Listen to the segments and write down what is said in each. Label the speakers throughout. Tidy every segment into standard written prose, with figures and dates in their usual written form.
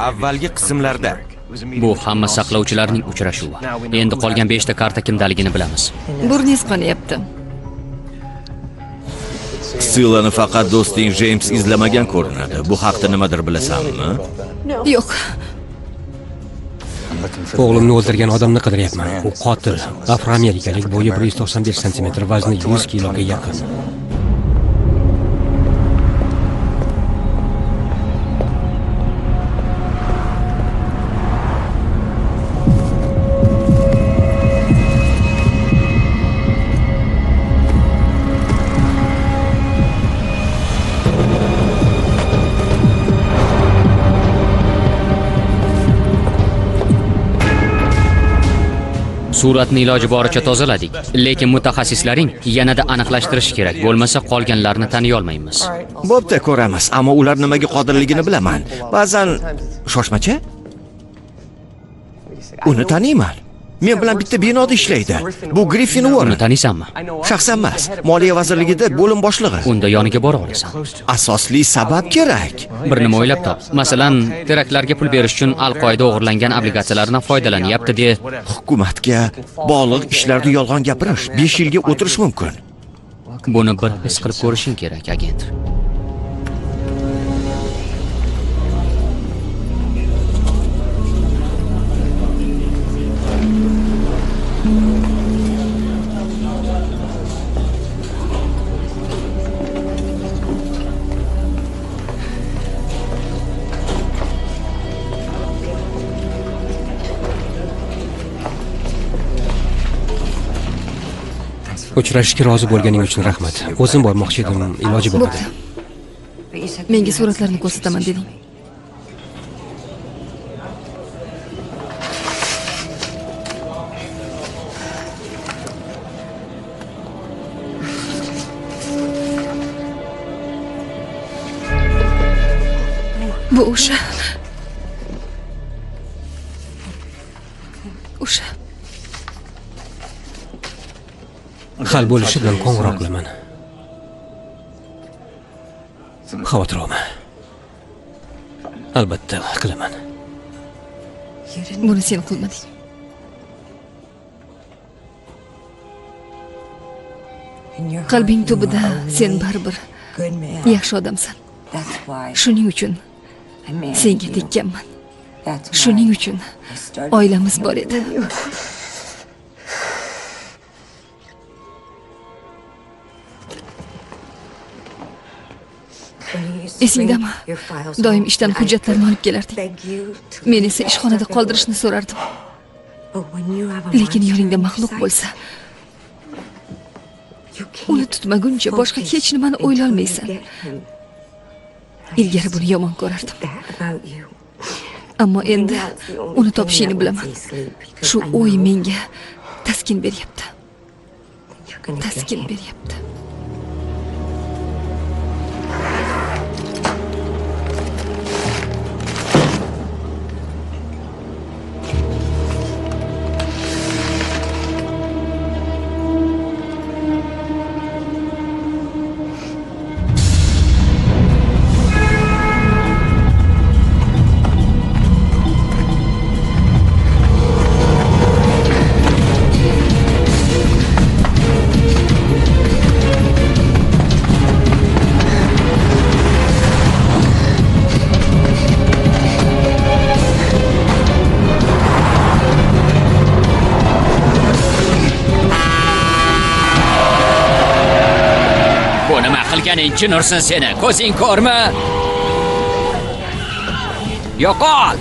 Speaker 1: avvalgi qismlarda.
Speaker 2: Bu hamma saqlovchilarning uchrashuvi. Endi qolgan 5 ta karta kimdaligini bilamiz.
Speaker 3: Burningiz qonayapti.
Speaker 1: Silani faqat do'sting James izlamagan ko'rinadi. Bu haqda nimadir bilasanmi?
Speaker 3: Yo'q.
Speaker 4: O'g'limni o'ldirgan odamni qidiryapman. U qotil. Afroamerikalik, bo'yi 195 sm, vazni 100 kiloga yaqin.
Speaker 2: Suratni iloji boricha tozaladik, lekin mutaxassislaring yanada aniqlashtirish kerak, bo'lmasa qolganlarni taniy olmaymiz.
Speaker 1: Bo'pti, ko'ramiz, ammo ular nimaga qodirligini bilaman. Ba'zan shoshmachi? Uni taniyman. Men bilan bitta binoda ishlaydi. Bu Griffin Warren.
Speaker 2: Uni taniysanmi?
Speaker 1: Shaxsan emas, Moliya vazirligida bo'lim boshlig'i.
Speaker 2: Unda yoniga bora olasan.
Speaker 1: Asosli sabab kerak.
Speaker 2: Bir nima o'ylab top. Masalan, teraktlarga pul berish uchun Al-Qoida o'g'irlangan obligatsiyalardan foydalanyapti de.
Speaker 1: Hukumatga bog'liq ishlarda yolg'on gapirish 5 yilga o'tirish mumkin.
Speaker 2: Buni bir his qilib ko'rishing kerak, agent.
Speaker 4: Uchrashishga rozi bo'lganing uchun rahmat. O'zim bormoqchi edim, iloji bo'lmadi.
Speaker 3: Menga suratlarni ko'rsataman deding. Bu o'sha.
Speaker 4: Hal bo'lishi bilan qo'ng'iroq qilaman. Xavotir olma. Albatta qilaman.
Speaker 3: Buni sen qilmading. Qalbing tubida sen baribir yaxshi odamsan. Shuning uchun senga tekkanman. Shuning uchun oilamiz bor edi. Esingdami? Doim ishdan hujjatlarni olib kelarding. Men esa ishxonada qoldirishni so'rardim. Lekin yoningda maxluq bo'lsa, uni tutmaguncha boshqa hech nimani o'yla olmaysan. Ilgari buni yomon ko'rardim. Ammo endi uni topishingni bilaman. Shu o'y menga taskin beryapti. Taskin beryapti.
Speaker 2: Jin ursin seni, ko'zing ko'rmi? Yo'qol!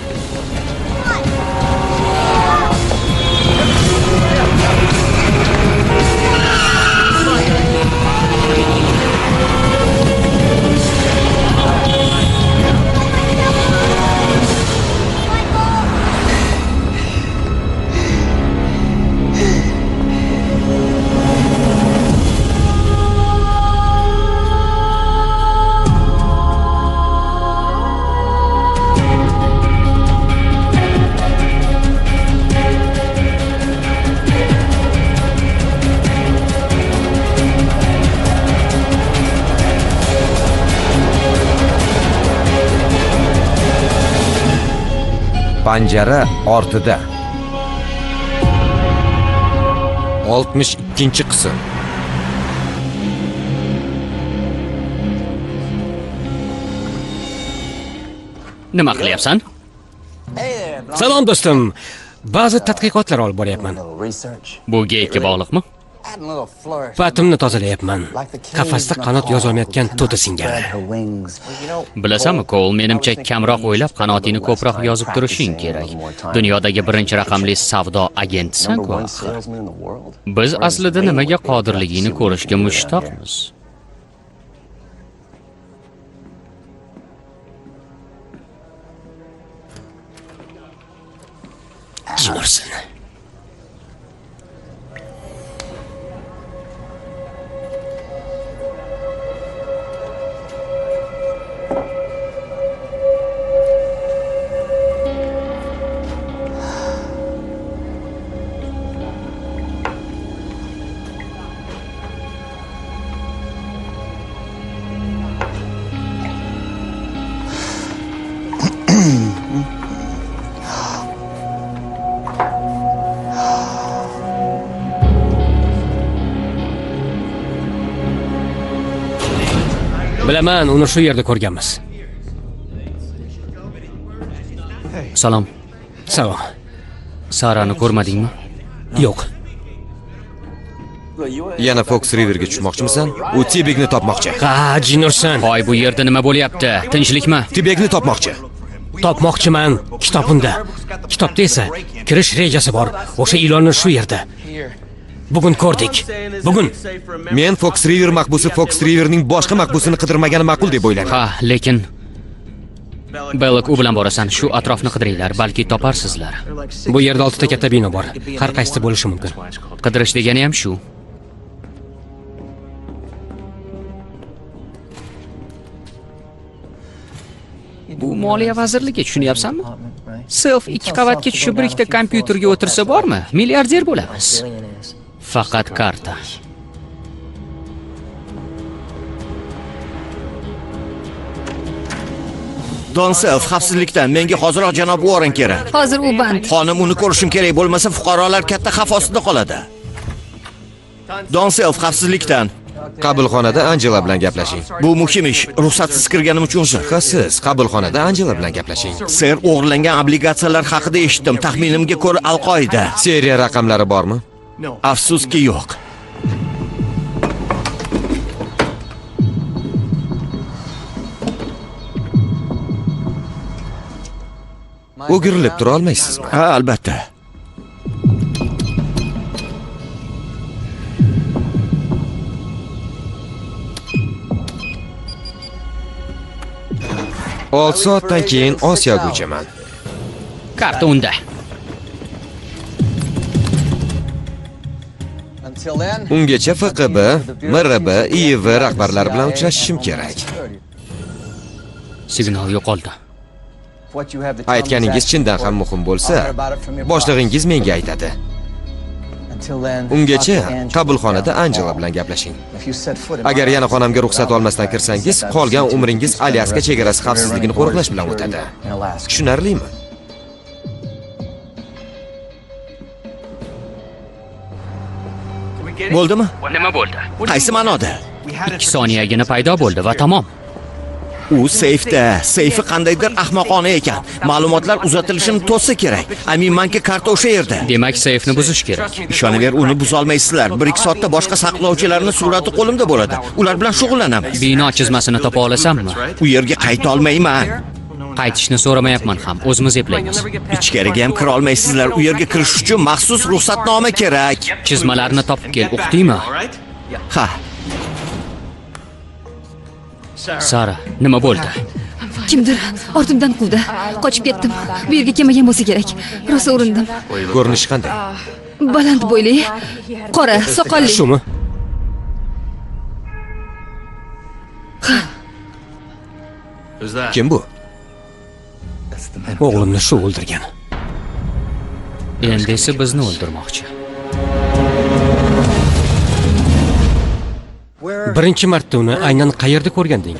Speaker 5: Panjara ortida. 62-qism.
Speaker 2: Nima qilyapsan?
Speaker 4: Salom do'stim. Ba'zi tadqiqotlar olib boryapman.
Speaker 2: Bu geyga bog'liqmi?
Speaker 4: Patimni tozalayapman. Qafasda qanot yozolmayotgan to'da singari.
Speaker 2: Bilasanmi, Cole, menimcha kamroq o'ylab, qanotingni ko'proq yozib turishing kerak. Dunyodagi birinchi raqamli savdo agentisan-ku. Biz aslida nimaga qodirligingni ko'rishga mushtoqmiz.
Speaker 4: Jinursin. Bilaman, uni shu yerda ko'rganmiz.
Speaker 2: Salom.
Speaker 4: Salom.
Speaker 2: Sarani ko'rmadingmi?
Speaker 4: Yo'q.
Speaker 5: Yana Fox Riverga tushmoqchimisan? U Tibegni topmoqchi.
Speaker 4: Ha, Jinursin.
Speaker 2: Hoy, bu yerda nima bo'lyapti? Tinchlikmi?
Speaker 5: Tibegni topmoqchi.
Speaker 4: Topmoqchiman. Kitob unda. Kitobda esa kirish rejasi bor. O'sha ilonni shu yerda. Bugun ko'rdik. Bugun.
Speaker 5: Men Fox River mahbusi Fox Riverning boshqa mahbusini qidirmagani ma'qul deb o'ylayman.
Speaker 2: Ha, lekin Belok, u bilan borasan. Shu atrofni qidiringlar, balki toparsizlar.
Speaker 4: Bu yerda 6 ta katta bino bor. Har qaysi bo'lishi mumkin.
Speaker 2: Qidirish degani ham shu. Bu moliya vazirligi, tushunyapsanmi? Self 2 qavatga tushib bir ikkita kompyuterga o'tirsa bormi? Milliarder bo'lamiz. Faqat karta.
Speaker 1: Don Self, xavfsizlikdan menga hoziroq janob Warren kerak.
Speaker 3: Hozir u band.
Speaker 1: Xonim, uni ko'rishim kerak, bo'lmasa fuqarolar katta xavf ostida qoladi. Don Self, xavfsizlikdan.
Speaker 5: Qabulxonada Angela bilan gaplashing.
Speaker 1: Bu muhim ish. Ruxsatsiz kirganim uchun uzr.
Speaker 5: Siz qabulxonada Angela bilan gaplashing.
Speaker 1: Ser, o'g'irlangan obligatsiyalar haqida eshitdim. Taxminimga ko'ra Al-Qoida.
Speaker 5: Seriya raqamlari bormi?
Speaker 1: Afsuski yo'q.
Speaker 5: O'girilib tura olmaysizmi?
Speaker 1: Ha, albatta.
Speaker 5: Olti soatdan keyin Osiyoga uchaman.
Speaker 2: Karta unda.
Speaker 5: Ungacha FQB, MRB, IIV rahbarlari bilan uchrashishim kerak.
Speaker 2: Signal yo'qoldi.
Speaker 5: Aytganingiz chindan ham muhim bo'lsa, boshlig'ingiz menga aytadi. Ungacha qabulxonada Angela bilan gaplashing. Agar yana xonamga ruxsat olmasdan kirsangiz, qolgan umringiz Alyaska chegarasi xavfsizligini qo'riqlash bilan o'tadi. Tushunarlimi?
Speaker 1: Bo'ldimi?
Speaker 2: Nima bo'ldi?
Speaker 1: Qaysi ma'noda?
Speaker 2: 2 soniyagina paydo bo'ldi va tamom.
Speaker 1: U seyfda, seyfi qandaydir ahmoqona ekan. Ma'lumotlar uzatilishini to'ssa kerak. Aminmanki, karta o'sha yerda.
Speaker 2: Demak, seyfni buzish kerak.
Speaker 1: Ishonaver, uni buza olmaysizlar. 1-2 soatda boshqa saqlovchilarning surati qo'limda bo'ladi. Ular bilan shug'ullanamiz.
Speaker 2: Bino chizmasini topa olasanmi?
Speaker 1: U yerga qayta olmayman.
Speaker 2: Qaytishni so'ramayapman ham, o'zimiz eplaymiz.
Speaker 1: Ichkariga ham kira olmaysizlar. U yerga kirish uchun maxsus ruxsatnoma kerak.
Speaker 2: Chizmalarni topib kel, o'qitaymi?
Speaker 1: Ha.
Speaker 2: Sara, nima bo'ldi?
Speaker 3: Kimdir ortimdan quvdi. Qochib ketdim. Bu yerga kelmagan bo'lsa kerak. Rosa urindim.
Speaker 5: Ko'rinishi qanday?
Speaker 3: Baland bo'yli, qora, soqolli.
Speaker 4: Shumi?
Speaker 5: Kim bu?
Speaker 4: O'g'limni shu o'ldirgan.
Speaker 2: Endi esa bizni o'ldirmoqchi.
Speaker 4: Birinchi marta uni aynan qayerda ko'rganding?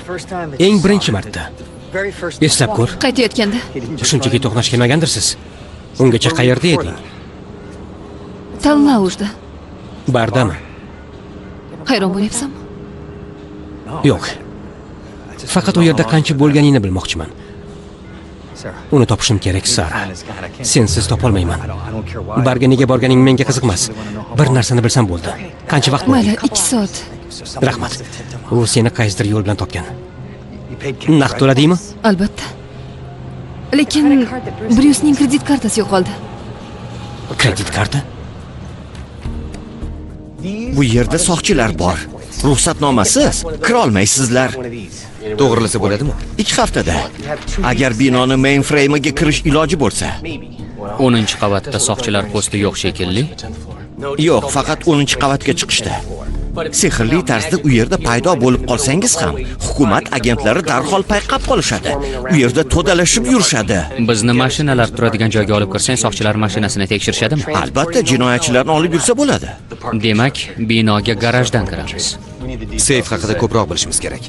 Speaker 4: Eng birinchi marta. Eslab ko'r.
Speaker 3: Qaytayotganda
Speaker 4: Shunchaki to'qnash kelmagandirsiz. Ungacha qayerda eding?
Speaker 3: Tanlaujda.
Speaker 4: Bardami?
Speaker 3: Hayron bo'lyapsanmi?
Speaker 4: Yo'q. Faqat u yerda qancha bo'lganingni bilmoqchiman. Uni topishim kerak, Sara. Sensiz topolmayman. Barga nega borganing menga qiziqmas. Bir narsani bilsam bo'ldi. Qancha vaqt
Speaker 3: Mayli,
Speaker 4: bo'ldi?
Speaker 3: 2 soat.
Speaker 4: Rahmat. U seni qaysidir yo'l bilan topgan. Naqd to'ladingmi?
Speaker 3: Albatta. Lekin Bryusning kredit kartasi yo'qoldi.
Speaker 4: Kredit karta?
Speaker 1: Bu yerda soqchilar bor. Ruxsatnomasiz kira olmaysizlar.
Speaker 5: To'g'rilasa bo'ladimi?
Speaker 1: 2 haftada. Agar binoni mainframe'iga kirish iloji bo'lsa.
Speaker 2: 10-qavatda soqchilar posti yo'q shekilli.
Speaker 1: Yo'q, faqat 10-qavatga chiqishda. Sehrli tarzda u yerda paydo bo'lib qolsangiz ham, hukumat agentlari darhol payqab qolishadi. U yerda to'dalashib yurishadi.
Speaker 2: Bizni mashinalar turadigan joyga olib kirsang, soqchilar mashinasini tekshirishadimi?
Speaker 1: Albatta, jinoyatchilarni olib yursa bo'ladi.
Speaker 2: Demak, binoga garajdan kiramiz.
Speaker 5: Seyf haqida ko'proq bilishimiz kerak.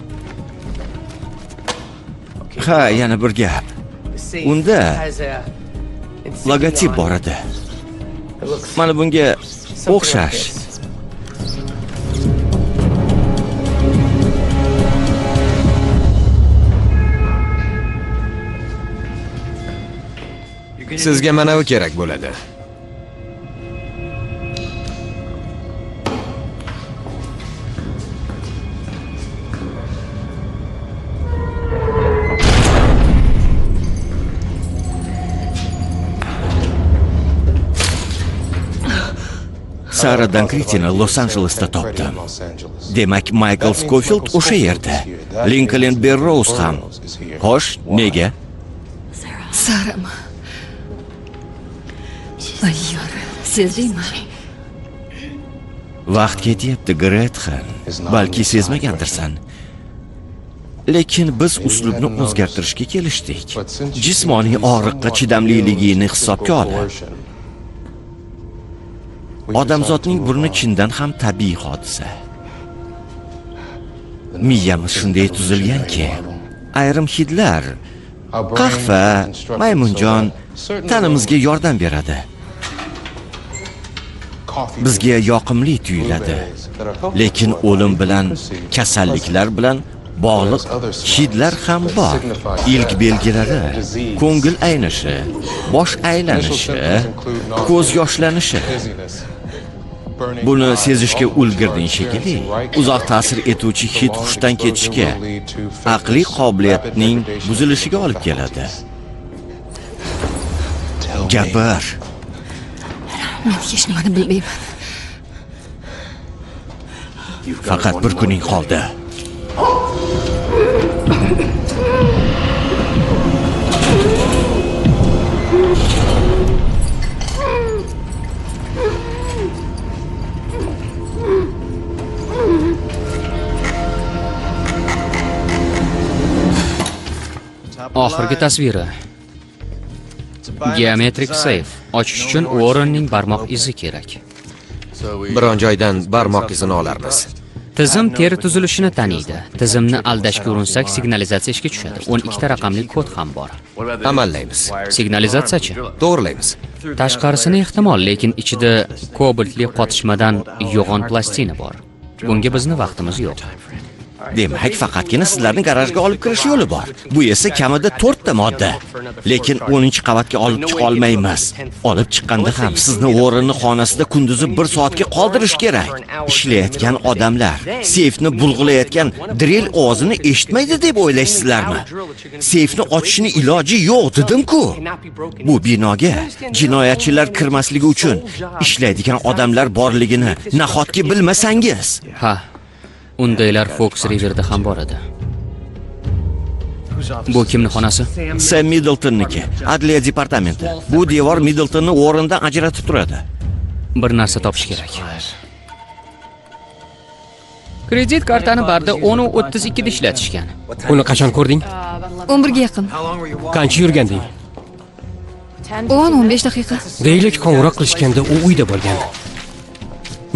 Speaker 1: Ha, yana bir gap. Unda logotip bor edi. Mana bunga o'xshash.
Speaker 5: Sizga mana bu kerak bo'ladi.
Speaker 1: Sara Dankritina Los-Anjelesda topdim. Demak, Michael Scofield o'sha yerda. Lincoln Burrows ham. Xo'sh, nega?
Speaker 3: Sarami. Ayyor, sezdingmi?
Speaker 1: Vaqt ketyapti, Gretchen. Balki sezmagandirsan. Lekin biz uslubni o'zgartirishga kelishdik. Jismoniy og'riqqa chidamliligini hisobga olib. Odamzodning burni chindan ham tabiiy hodisa. Miyamiz shunday tuzilganki, ayrim hidlar, qahva, maymunjon tanamizga yordam beradi. Bizga yoqimli tuyuladi. Lekin o'lim bilan, kasalliklar bilan bog'liq hidlar ham bor. Ilk belgilari ko'ngil aynishi, bosh aylanishi, ko'z yoshlanishi. Buni sezishga ulgirding shekilli. Uzoq ta'sir etuvchi hid hushdan ketishga, aqliy qobiliyatning buzilishiga olib keladi. Gapir.
Speaker 3: Men hech nimani bilmayman.
Speaker 1: Faqat bir kuning qoldi.
Speaker 2: Oxirgi tasviri. Geometrik seyf. Ochish uchun Warrenning barmoq izi kerak.
Speaker 5: Biron joydan barmoq izini olarmiz.
Speaker 2: Tizim teri tuzilishini taniydi. Tizimni aldashga urinsak, signalizatsiya ishga tushadi. 12 ta raqamli kod ham bor.
Speaker 5: Amallaymiz.
Speaker 2: Signalizatsiyachi?
Speaker 5: To'g'rilaymiz.
Speaker 2: Tashqarisini ehtimol, lekin ichida kobaltli qotishmadan yo'g'on plastina bor. Bunga bizni vaqtimiz yo'q.
Speaker 1: Demak, faqatgina sizlarning garajga olib kirish yo'li bor. Bu esa kamida 4 ta modda. Lekin 10-qavatga olib chiqa olmaymiz. Olib chiqqanda ham sizni Warrenning xonasida kunduzi 1 soatga qoldirish kerak. Ishlayotgan odamlar seyfni bulg'ulayotgan drill ovozini eshitmaydi deb o'ylaysizlarmi? Seyfni ochishni iloji yo'q dedim-ku. Bu binoga jinoyatchilar kirmasligi uchun ishlaydigan odamlar borligini nahotki bilmasangiz?
Speaker 2: Ha. Undaylar Fox Riverda ham bor edi. Bu kimning xonasi?
Speaker 1: Sam Middletonniki, Adliya departamenti. Bu devor Middletonni Warrendan ajratib turadi.
Speaker 2: Bir narsa topish kerak. Kredit kartani barda 10:32 da ishlatishgan.
Speaker 4: Uni qachon ko'rding?
Speaker 3: 11 ga yaqin.
Speaker 4: Qancha yurganding?
Speaker 3: 10-15 daqiqa.
Speaker 4: Deylik, qo'ng'iroq qilishganda u uyda bo'lgan.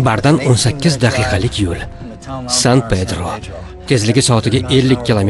Speaker 4: Bardan 18 daqiqalik yo'l. San Pedro. Tezligi soatiga 50 km